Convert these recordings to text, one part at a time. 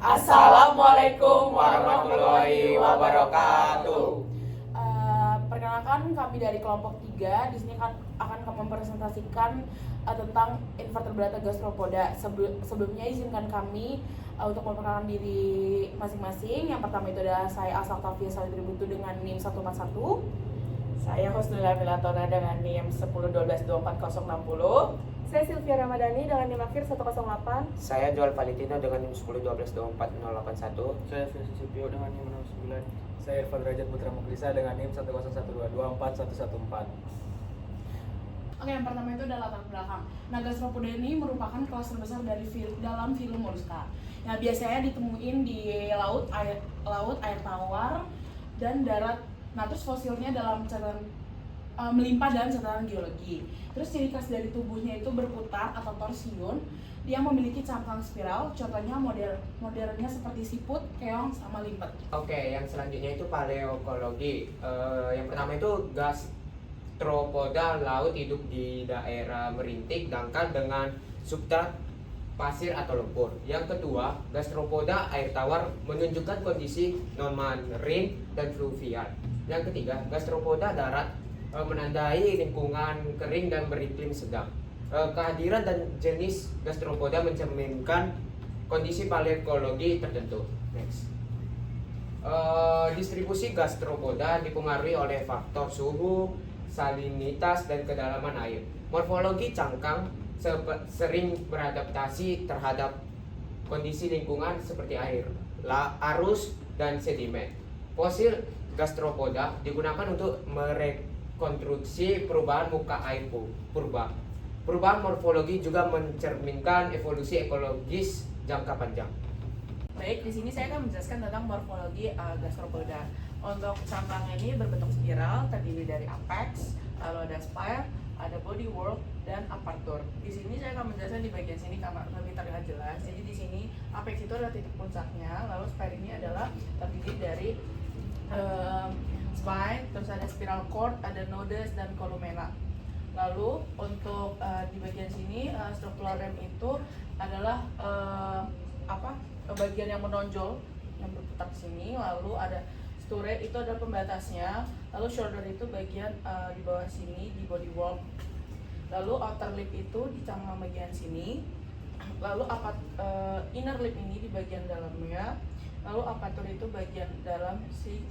Assalamualaikum warahmatullahi wabarakatuh. Perkenalkan, kami dari kelompok 3 di sini akan kami mempresentasikan tentang invertebrata gastropoda. Sebelumnya izinkan kami untuk memperkenalkan diri masing-masing. Yang pertama itu adalah saya Asal Tafia Salitributu dengan NIM 141. Saya Husnula Milatona dengan NIM 10122460. Saya Sylvia Ramadhani dengan NIM akhir 108. Saya Joel Valentino dengan NIM 1012244081. Saya Firsi Supio dengan NIM 69. Saya Irfan Derajat Putra Muklisa dengan NIM 10122241114. Oke, yang pertama itu adalah latar belakang. Nah, gastropoda ini merupakan kelas terbesar dalam filum molluska. Nah, biasanya ditemuin di laut, air tawar, dan darat. Nah, terus fosilnya dalam catatan melimpah dalam catatan geologi. Terus ciri khas dari tubuhnya itu berputar atau torsiun. Dia memiliki cangkang spiral, contohnya modernnya seperti siput, keong, sama limpet. Oke, yang selanjutnya itu paleokologi. Yang pertama itu gastropoda laut hidup di daerah merintik, dangkal dengan substrat pasir atau lumpur. Yang kedua, gastropoda air tawar menunjukkan kondisi non-marine dan fluvial. Yang ketiga, gastropoda darat menandai lingkungan kering dan beriklim sedang. Kehadiran dan jenis gastropoda mencerminkan kondisi paleokologi tertentu. Next. Distribusi gastropoda dipengaruhi oleh faktor suhu, salinitas, dan kedalaman air. Morfologi cangkang sering beradaptasi terhadap kondisi lingkungan seperti air, arus, dan sedimen. Fosil gastropoda digunakan untuk merekonstruksi perubahan muka air purba. Perubahan morfologi juga mencerminkan evolusi ekologis jangka panjang. Baik, di sini saya akan menjelaskan tentang morfologi gastropoda. Untuk cangkang ini berbentuk spiral, terdiri dari apex, lalu ada spire, ada bodywork, dan aperture. Di sini saya akan menjelaskan di bagian sini karena lebih terlihat jelas. Jadi di sini apex itu adalah titik puncaknya, lalu spire ini adalah terdiri dari spine, terus ada spiral cord, ada nodes, dan columella. Lalu untuk di bagian sini structural rim itu adalah bagian yang menonjol yang berputar di sini. Lalu ada sture itu adalah pembatasnya. Lalu shoulder itu bagian di bawah sini di bodywork. Lalu outer lip itu di cangkang bagian sini. Lalu inner lip ini di bagian dalamnya. Lalu aperture itu bagian dalam si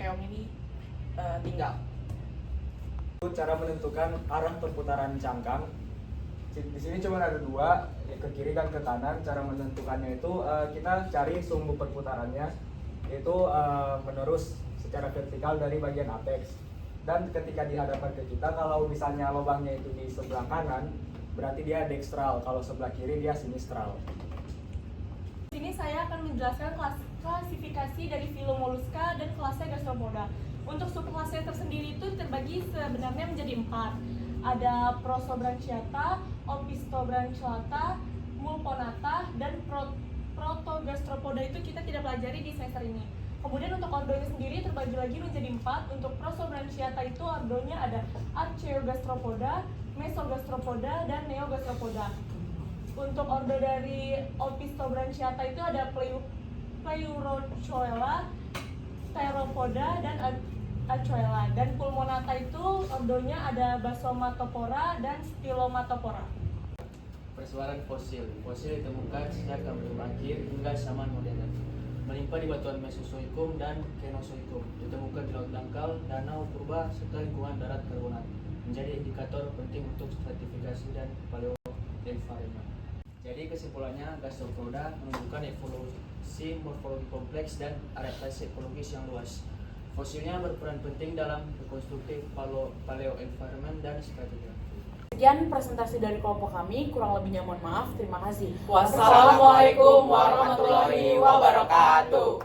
keong ini tinggal. Cara menentukan arah perputaran cangkang. Di sini cuma ada dua, ke kiri dan ke kanan. Cara menentukannya itu kita cari sumbu perputarannya, yaitu menerus secara vertikal dari bagian apex. Dan ketika dihadapkan ke kita, kalau misalnya lubangnya itu di sebelah kanan, berarti dia dextral. Kalau sebelah kiri dia sinistral. Di sini saya akan menjelaskan klasifikasi dari filum molluska dan kelasnya gastropoda. Untuk subkelasnya tersendiri itu terbagi sebenarnya menjadi 4. Ada Prosobranchiata, Opistobranchiata, Mulponata, dan Protogastropoda itu kita tidak pelajari di semester ini. Kemudian untuk ordonya sendiri terbagi lagi menjadi 4. Untuk Prosobranchiata itu ordonya ada Archaeogastropoda, Mesogastropoda, dan Neogastropoda. Untuk ordo dari Opistobranchiata itu ada Pleurochoela, Theropoda, dan Achoela. Dan Pulmonata itu ordonya ada Basomatopora dan Stylomatopora. Persebaran fosil. Fosil ditemukan sejak Kambrium akhir hingga zaman modern. Melimpah di batuan Mesozoikum dan Kenozoikum. Ditemukan di laut dangkal, danau purba, serta lingkungan darat karbonat. Menjadi indikator penting untuk stratifikasi dan paleoenvironment. Jadi kesimpulannya, gastropoda menunjukkan evolusi morfologi kompleks dan adaptasi ekologis yang luas. Fosilnya berperan penting dalam rekonstruksi paleoenvironment dan stratigraphy. Sekian presentasi dari kelompok kami, kurang lebihnya mohon maaf. Terima kasih. Wassalamualaikum warahmatullahi wabarakatuh.